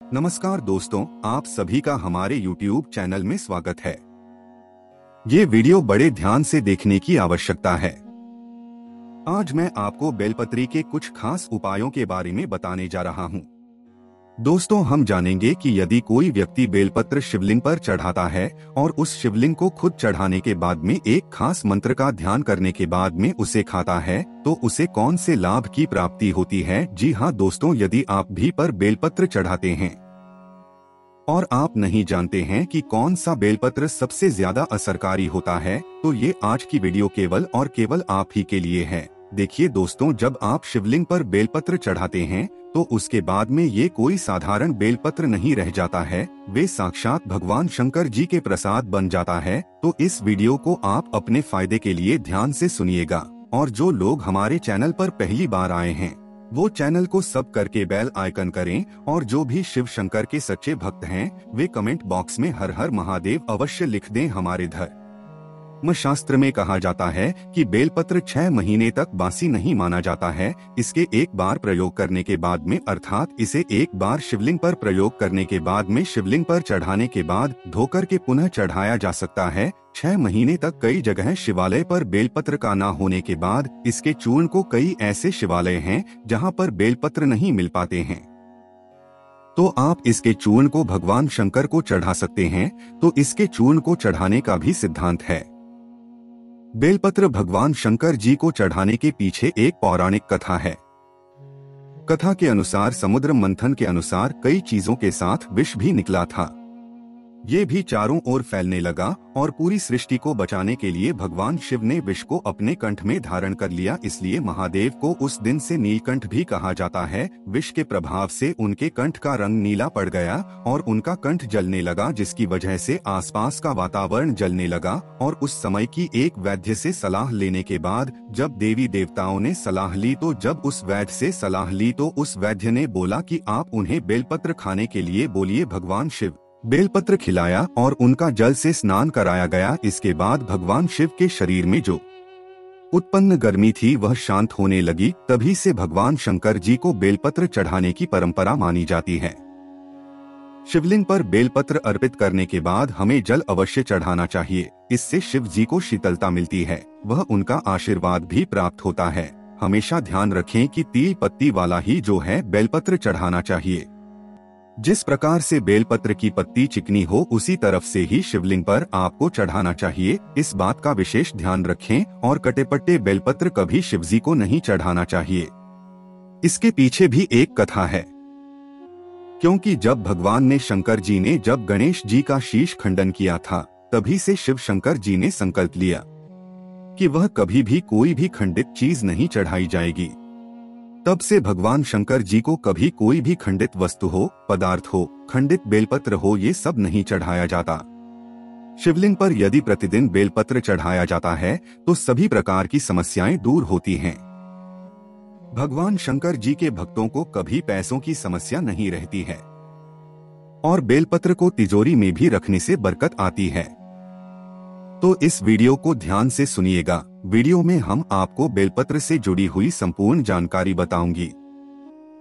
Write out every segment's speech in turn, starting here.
नमस्कार दोस्तों, आप सभी का हमारे YouTube चैनल में स्वागत है। ये वीडियो बड़े ध्यान से देखने की आवश्यकता है। आज मैं आपको बेलपत्री के कुछ खास उपायों के बारे में बताने जा रहा हूँ। दोस्तों, हम जानेंगे कि यदि कोई व्यक्ति बेलपत्र शिवलिंग पर चढ़ाता है और उस शिवलिंग को खुद चढ़ाने के बाद में एक खास मंत्र का ध्यान करने के बाद में उसे खाता है, तो उसे कौन से लाभ की प्राप्ति होती है। जी हाँ दोस्तों, यदि आप भी पर बेलपत्र चढ़ाते हैं और आप नहीं जानते हैं कि कौन सा बेलपत्र सबसे ज्यादा असरकारी होता है, तो ये आज की वीडियो केवल और केवल आप ही के लिए है। देखिए दोस्तों, जब आप शिवलिंग पर बेलपत्र चढ़ाते हैं तो उसके बाद में ये कोई साधारण बेलपत्र नहीं रह जाता है, वे साक्षात भगवान शंकर जी के प्रसाद बन जाता है। तो इस वीडियो को आप अपने फायदे के लिए ध्यान से सुनिएगा, और जो लोग हमारे चैनल पर पहली बार आए हैं वो चैनल को सब करके बेल आइकन करें, और जो भी शिव शंकर के सच्चे भक्त हैं वे कमेंट बॉक्स में हर हर महादेव अवश्य लिख दें। हमारे धर्म शास्त्र में कहा जाता है कि बेलपत्र 6 महीने तक बासी नहीं माना जाता है। इसके एक बार प्रयोग करने के बाद में, अर्थात इसे एक बार शिवलिंग पर प्रयोग करने के बाद में शिवलिंग पर चढ़ाने के बाद धोकर के पुनः चढ़ाया जा सकता है। 6 महीने तक कई जगह शिवालय पर बेलपत्र का ना होने के बाद इसके चूर्ण को कई ऐसे शिवालय हैं जहां पर बेलपत्र नहीं मिल पाते हैं, तो आप इसके चूर्ण को भगवान शंकर को चढ़ा सकते हैं। तो इसके चूर्ण को चढ़ाने का भी सिद्धांत है। बेलपत्र भगवान शंकर जी को चढ़ाने के पीछे एक पौराणिक कथा है। कथा के अनुसार समुद्र मंथन के अनुसार कई चीजों के साथ विष भी निकला था। ये भी चारों ओर फैलने लगा और पूरी सृष्टि को बचाने के लिए भगवान शिव ने विष को अपने कंठ में धारण कर लिया। इसलिए महादेव को उस दिन से नीलकंठ भी कहा जाता है। विष के प्रभाव से उनके कंठ का रंग नीला पड़ गया और उनका कंठ जलने लगा, जिसकी वजह से आसपास का वातावरण जलने लगा। और उस समय की एक वैद्य से सलाह लेने के बाद जब देवी देवताओं ने सलाह ली, तो जब उस वैद्य से सलाह ली तो उस वैद्य ने बोला कि आप उन्हें बेलपत्र खाने के लिए बोलिए। भगवान शिव बेलपत्र खिलाया और उनका जल से स्नान कराया गया। इसके बाद भगवान शिव के शरीर में जो उत्पन्न गर्मी थी वह शांत होने लगी। तभी से भगवान शंकर जी को बेलपत्र चढ़ाने की परंपरा मानी जाती है। शिवलिंग पर बेलपत्र अर्पित करने के बाद हमें जल अवश्य चढ़ाना चाहिए। इससे शिव जी को शीतलता मिलती है, वह उनका आशीर्वाद भी प्राप्त होता है। हमेशा ध्यान रखें कि तिल पत्ती वाला ही जो है बेलपत्र चढ़ाना चाहिए। जिस प्रकार से बेलपत्र की पत्ती चिकनी हो उसी तरफ से ही शिवलिंग पर आपको चढ़ाना चाहिए। इस बात का विशेष ध्यान रखें, और कटे-पट्टे बेलपत्र कभी शिवजी को नहीं चढ़ाना चाहिए। इसके पीछे भी एक कथा है, क्योंकि जब भगवान ने शंकर जी ने जब गणेश जी का शीश खंडन किया था, तभी से शिव शंकर जी ने संकल्प लिया कि वह कभी भी कोई भी खंडित चीज नहीं चढ़ाई जाएगी। तब से भगवान शंकर जी को कभी कोई भी खंडित वस्तु हो, पदार्थ हो, खंडित बेलपत्र हो, ये सब नहीं चढ़ाया जाता। शिवलिंग पर यदि प्रतिदिन बेलपत्र चढ़ाया जाता है तो सभी प्रकार की समस्याएं दूर होती हैं। भगवान शंकर जी के भक्तों को कभी पैसों की समस्या नहीं रहती है, और बेलपत्र को तिजोरी में भी रखने से बरकत आती है। तो इस वीडियो को ध्यान से सुनिएगा। वीडियो में हम आपको बेलपत्र से जुड़ी हुई संपूर्ण जानकारी बताऊंगी।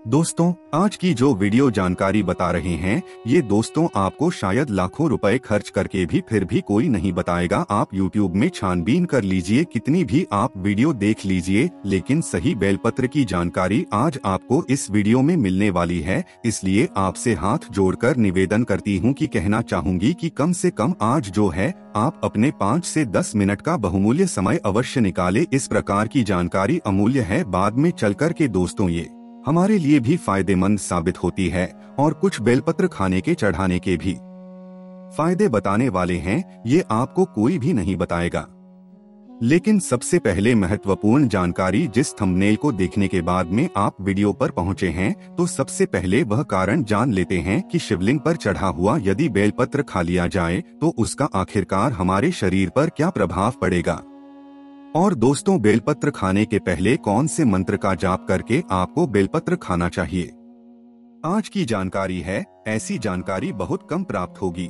दोस्तों, आज की जो वीडियो जानकारी बता रहे हैं, ये दोस्तों आपको शायद लाखों रुपए खर्च करके भी फिर भी कोई नहीं बताएगा। आप YouTube में छानबीन कर लीजिए, कितनी भी आप वीडियो देख लीजिए, लेकिन सही बेलपत्र की जानकारी आज आपको इस वीडियो में मिलने वाली है। इसलिए आपसे हाथ जोड़कर निवेदन करती हूँ कि कहना चाहूंगी कि कम से कम आज जो है आप अपने 5 से 10 मिनट का बहुमूल्य समय अवश्य निकाले। इस प्रकार की जानकारी अमूल्य है, बाद में चलकर के दोस्तों ये हमारे लिए भी फायदेमंद साबित होती है, और कुछ बेलपत्र खाने के चढ़ाने के भी फायदे बताने वाले हैं, ये आपको कोई भी नहीं बताएगा। लेकिन सबसे पहले महत्वपूर्ण जानकारी, जिस थंबनेल को देखने के बाद में आप वीडियो पर पहुंचे हैं, तो सबसे पहले वह कारण जान लेते हैं कि शिवलिंग पर चढ़ा हुआ यदि बेलपत्र खा लिया जाए तो उसका आखिरकार हमारे शरीर पर क्या प्रभाव पड़ेगा। और दोस्तों, बेलपत्र खाने के पहले कौन से मंत्र का जाप करके आपको बेलपत्र खाना चाहिए, आज की जानकारी है। ऐसी जानकारी बहुत कम प्राप्त होगी।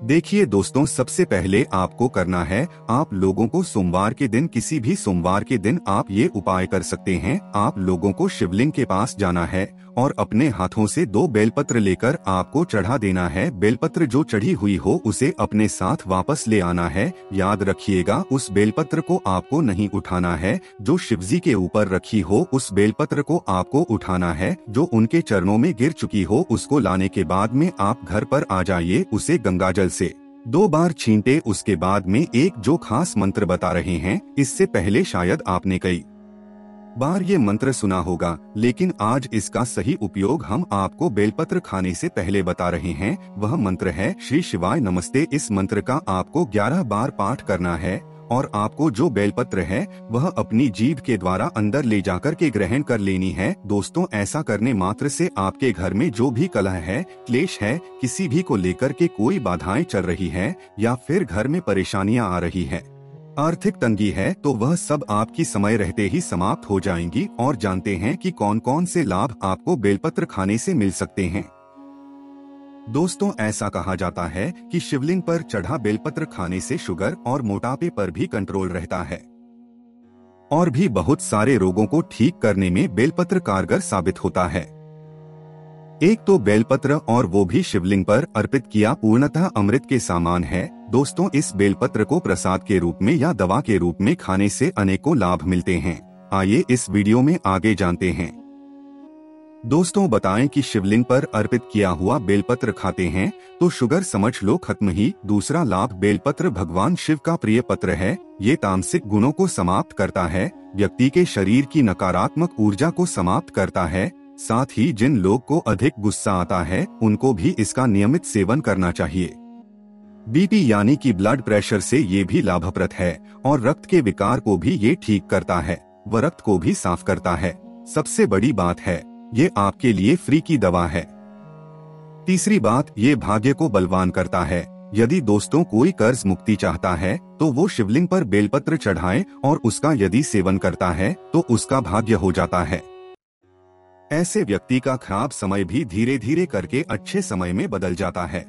देखिए दोस्तों, सबसे पहले आपको करना है, आप लोगों को सोमवार के दिन, किसी भी सोमवार के दिन आप ये उपाय कर सकते हैं। आप लोगों को शिवलिंग के पास जाना है और अपने हाथों से 2 बेलपत्र लेकर आपको चढ़ा देना है। बेलपत्र जो चढ़ी हुई हो उसे अपने साथ वापस ले आना है। याद रखिएगा, उस बेलपत्र को आपको नहीं उठाना है। जो शिवजी के ऊपर रखी हो उस बेलपत्र को आपको उठाना है। जो उनके चरणों में गिर चुकी हो उसको लाने के बाद में आप घर पर आ जाइए। उसे गंगाजल से 2 बार छींटे। उसके बाद में एक जो खास मंत्र बता रहे हैं, इससे पहले शायद आपने कई बार ये मंत्र सुना होगा, लेकिन आज इसका सही उपयोग हम आपको बेलपत्र खाने से पहले बता रहे हैं। वह मंत्र है श्री शिवाय नमस्ते। इस मंत्र का आपको 11 बार पाठ करना है और आपको जो बेलपत्र है वह अपनी जीभ के द्वारा अंदर ले जाकर के ग्रहण कर लेनी है। दोस्तों, ऐसा करने मात्र से आपके घर में जो भी कलह है, क्लेश है, किसी भी को लेकर के कोई बाधाएं चल रही है या फिर घर में परेशानियां आ रही है, आर्थिक तंगी है, तो वह सब आपकी समय रहते ही समाप्त हो जाएंगी। और जानते हैं कि कौन कौन से लाभ आपको बेलपत्र खाने से मिल सकते हैं। दोस्तों, ऐसा कहा जाता है कि शिवलिंग पर चढ़ा बेलपत्र खाने से शुगर और मोटापे पर भी कंट्रोल रहता है और भी बहुत सारे रोगों को ठीक करने में बेलपत्र कारगर साबित होता है। एक तो बेलपत्र, और वो भी शिवलिंग पर अर्पित किया, पूर्णतः अमृत के समान है। दोस्तों, इस बेलपत्र को प्रसाद के रूप में या दवा के रूप में खाने से अनेकों लाभ मिलते हैं। आइए इस वीडियो में आगे जानते हैं। दोस्तों, बताएं कि शिवलिंग पर अर्पित किया हुआ बेलपत्र खाते हैं तो शुगर समझ लो खत्म ही। दूसरा लाभ, बेलपत्र भगवान शिव का प्रिय पत्र है। ये तामसिक गुणों को समाप्त करता है, व्यक्ति के शरीर की नकारात्मक ऊर्जा को समाप्त करता है। साथ ही जिन लोग को अधिक गुस्सा आता है उनको भी इसका नियमित सेवन करना चाहिए। बीपी यानी कि ब्लड प्रेशर से ये भी लाभप्रद है और रक्त के विकार को भी ये ठीक करता है व रक्त को भी साफ करता है। सबसे बड़ी बात है, ये आपके लिए फ्री की दवा है। तीसरी बात, ये भाग्य को बलवान करता है। यदि दोस्तों कोई कर्ज मुक्ति चाहता है तो वो शिवलिंग पर बेलपत्र चढ़ाए और उसका यदि सेवन करता है तो उसका भाग्य हो जाता है। ऐसे व्यक्ति का खराब समय भी धीरे धीरे करके अच्छे समय में बदल जाता है।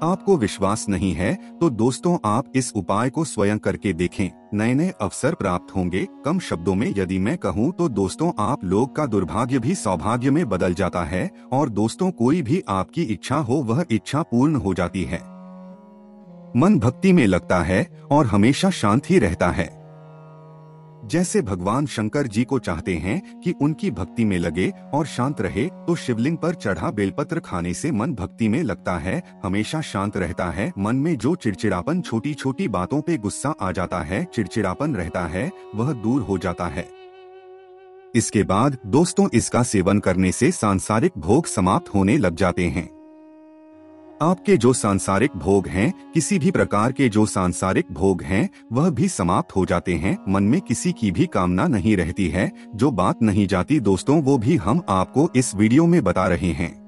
आपको विश्वास नहीं है तो दोस्तों आप इस उपाय को स्वयं करके देखें, नए नए अवसर प्राप्त होंगे। कम शब्दों में यदि मैं कहूँ तो दोस्तों आप लोग का दुर्भाग्य भी सौभाग्य में बदल जाता है और दोस्तों कोई भी आपकी इच्छा हो वह इच्छा पूर्ण हो जाती है। मन भक्ति में लगता है और हमेशा शांत ही रहता है। जैसे भगवान शंकर जी को चाहते हैं कि उनकी भक्ति में लगे और शांत रहे, तो शिवलिंग पर चढ़ा बेलपत्र खाने से मन भक्ति में लगता है, हमेशा शांत रहता है। मन में जो चिड़चिड़ापन, छोटी छोटी बातों पे गुस्सा आ जाता है, चिड़चिड़ापन रहता है, वह दूर हो जाता है। इसके बाद दोस्तों इसका सेवन करने से सांसारिक भोग समाप्त होने लग जाते हैं। आपके जो सांसारिक भोग हैं, किसी भी प्रकार के जो सांसारिक भोग हैं, वह भी समाप्त हो जाते हैं। मन में किसी की भी कामना नहीं रहती है, जो बात नहीं जाती दोस्तों वो भी हम आपको इस वीडियो में बता रहे हैं।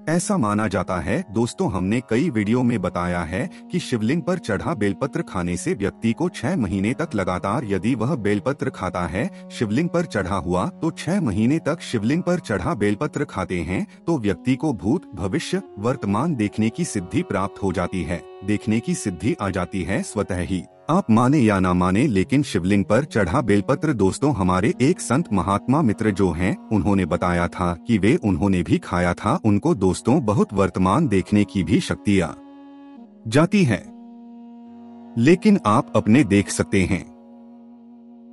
ऐसा माना जाता है दोस्तों, हमने कई वीडियो में बताया है कि शिवलिंग पर चढ़ा बेलपत्र खाने से व्यक्ति को 6 महीने तक लगातार यदि वह बेलपत्र खाता है, शिवलिंग पर चढ़ा हुआ, तो 6 महीने तक शिवलिंग पर चढ़ा बेलपत्र खाते हैं तो व्यक्ति को भूत, भविष्य, वर्तमान देखने की सिद्धि प्राप्त हो जाती है। देखने की सिद्धि आ जाती है स्वतः ही। आप माने या ना माने, लेकिन शिवलिंग पर चढ़ा बेलपत्र दोस्तों, हमारे एक संत महात्मा मित्र जो हैं, उन्होंने बताया था कि वे उन्होंने भी खाया था। उनको दोस्तों बहुत वर्तमान देखने की भी शक्ति आ जाती है। लेकिन आप अपने देख सकते हैं,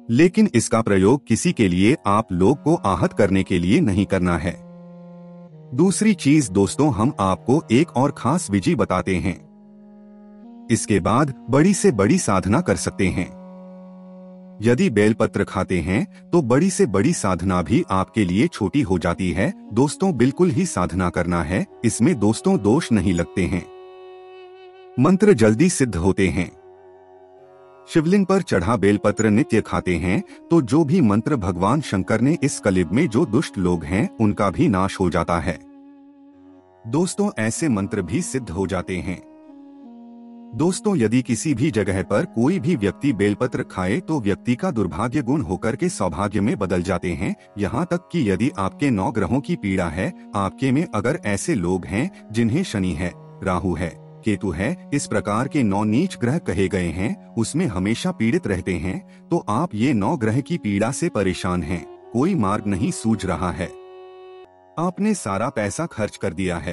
लेकिन इसका प्रयोग किसी के लिए, आप लोग को आहत करने के लिए नहीं करना है। दूसरी चीज दोस्तों, हम आपको एक और खास विधि बताते हैं। इसके बाद बड़ी से बड़ी साधना कर सकते हैं। यदि बेलपत्र खाते हैं तो बड़ी से बड़ी साधना भी आपके लिए छोटी हो जाती है। दोस्तों बिल्कुल ही साधना करना है, इसमें दोस्तों दोष नहीं लगते हैं, मंत्र जल्दी सिद्ध होते हैं। शिवलिंग पर चढ़ा बेलपत्र नित्य खाते हैं तो जो भी मंत्र भगवान शंकर ने इस कलियुग में जो दुष्ट लोग हैं उनका भी नाश हो जाता है। दोस्तों ऐसे मंत्र भी सिद्ध हो जाते हैं। दोस्तों यदि किसी भी जगह पर कोई भी व्यक्ति बेलपत्र खाए तो व्यक्ति का दुर्भाग्य गुण होकर के सौभाग्य में बदल जाते हैं। यहाँ तक कि यदि आपके 9 ग्रहों की पीड़ा है, आपके में अगर ऐसे लोग हैं जिन्हें शनि है, राहु है, केतु है, इस प्रकार के 9 नीच ग्रह कहे गए हैं, उसमें हमेशा पीड़ित रहते हैं, तो आप ये 9 ग्रह की पीड़ा से परेशान हैं, कोई मार्ग नहीं सूझ रहा है, आपने सारा पैसा खर्च कर दिया है।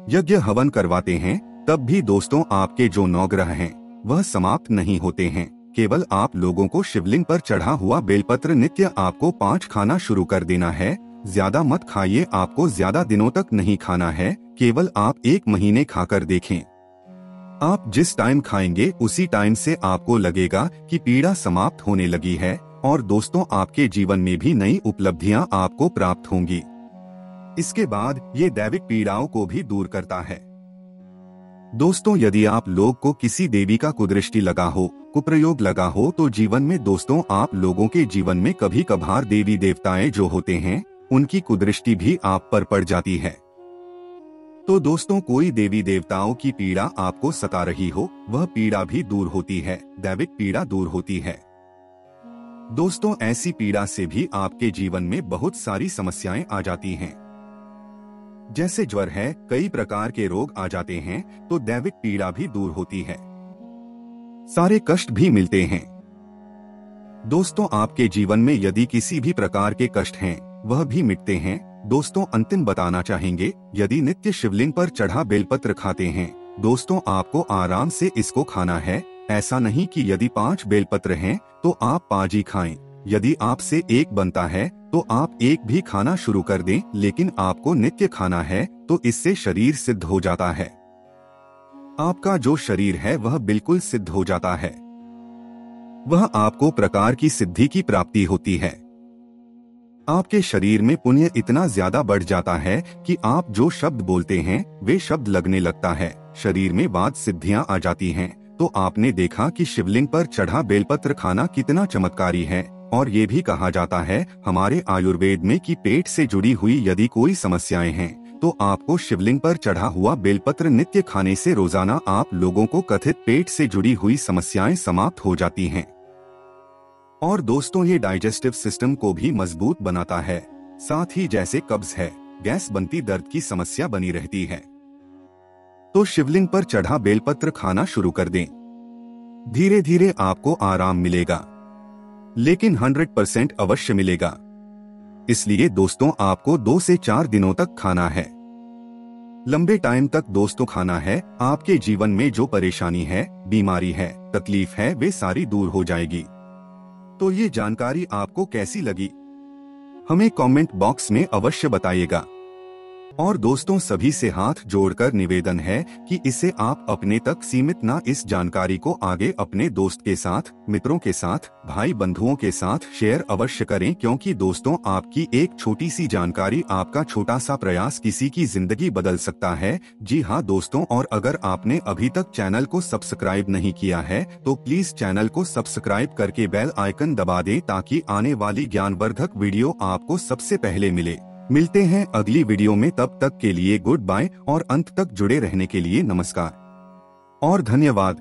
यज्ञ हवन करवाते हैं, तब भी दोस्तों आपके जो नवग्रह हैं वह समाप्त नहीं होते हैं। केवल आप लोगों को शिवलिंग पर चढ़ा हुआ बेलपत्र नित्य आपको 5 खाना शुरू कर देना है। ज्यादा मत खाइए, आपको ज्यादा दिनों तक नहीं खाना है, केवल आप 1 महीने खाकर देखें। आप जिस टाइम खाएंगे उसी टाइम से आपको लगेगा कि पीड़ा समाप्त होने लगी है और दोस्तों आपके जीवन में भी नई उपलब्धियां आपको प्राप्त होंगी। इसके बाद ये दैविक पीड़ाओं को भी दूर करता है। दोस्तों यदि आप लोग को किसी देवी का कुदृष्टि लगा हो, कुप्रयोग लगा हो, तो जीवन में दोस्तों आप लोगों के जीवन में कभी कभार देवी देवताएं जो होते हैं उनकी कुदृष्टि भी आप पर पड़ जाती है। तो दोस्तों कोई देवी देवताओं की पीड़ा आपको सता रही हो, वह पीड़ा भी दूर होती है, दैविक पीड़ा दूर होती है। दोस्तों ऐसी पीड़ा से भी आपके जीवन में बहुत सारी समस्याएं आ जाती हैं। जैसे ज्वर है, कई प्रकार के रोग आ जाते हैं, तो दैविक पीड़ा भी दूर होती है। सारे कष्ट भी मिलते हैं। दोस्तों आपके जीवन में यदि किसी भी प्रकार के कष्ट हैं, वह भी मिटते हैं। दोस्तों अंतिम बताना चाहेंगे, यदि नित्य शिवलिंग पर चढ़ा बेलपत्र खाते हैं, दोस्तों आपको आराम से इसको खाना है। ऐसा नहीं कि यदि 5 बेलपत्र हैं तो आप 5 ही खाएं। यदि आपसे 1 बनता है तो आप 1 भी खाना शुरू कर दें, लेकिन आपको नित्य खाना है, तो इससे शरीर सिद्ध हो जाता है। आपका जो शरीर है वह बिल्कुल सिद्ध हो जाता है। वह आपको प्रकार की सिद्धि की प्राप्ति होती है। आपके शरीर में पुण्य इतना ज्यादा बढ़ जाता है कि आप जो शब्द बोलते हैं वे शब्द लगने लगता है। शरीर में वाद सिद्धियां आ जाती हैं। तो आपने देखा कि शिवलिंग पर चढ़ा बेलपत्र खाना कितना चमत्कारी है। और ये भी कहा जाता है हमारे आयुर्वेद में कि पेट से जुड़ी हुई यदि कोई समस्याएं हैं तो आपको शिवलिंग पर चढ़ा हुआ बेलपत्र नित्य खाने से रोजाना आप लोगों को कथित पेट से जुड़ी हुई समस्याएं समाप्त हो जाती हैं। और दोस्तों ये डाइजेस्टिव सिस्टम को भी मजबूत बनाता है। साथ ही जैसे कब्ज है, गैस बनती, दर्द की समस्या बनी रहती है, तो शिवलिंग पर चढ़ा बेलपत्र खाना शुरू कर दें। धीरे धीरे आपको आराम मिलेगा, लेकिन 100% अवश्य मिलेगा। इसलिए दोस्तों आपको 2 से 4 दिनों तक खाना है। लंबे टाइम तक दोस्तों खाना है। आपके जीवन में जो परेशानी है, बीमारी है, तकलीफ है, वे सारी दूर हो जाएगी। तो ये जानकारी आपको कैसी लगी, हमें कमेंट बॉक्स में अवश्य बताइएगा। और दोस्तों सभी से हाथ जोड़कर निवेदन है कि इसे आप अपने तक सीमित ना, इस जानकारी को आगे अपने दोस्त के साथ, मित्रों के साथ, भाई बंधुओं के साथ शेयर अवश्य करें, क्योंकि दोस्तों आपकी एक छोटी सी जानकारी, आपका छोटा सा प्रयास किसी की जिंदगी बदल सकता है। जी हाँ दोस्तों, और अगर आपने अभी तक चैनल को सब्सक्राइब नहीं किया है तो प्लीज चैनल को सब्सक्राइब करके बेल आइकन दबा दें, ताकि आने वाली ज्ञानवर्धक वीडियो आपको सबसे पहले मिले। मिलते हैं अगली वीडियो में, तब तक के लिए गुड बाय और अंत तक जुड़े रहने के लिए नमस्कार और धन्यवाद।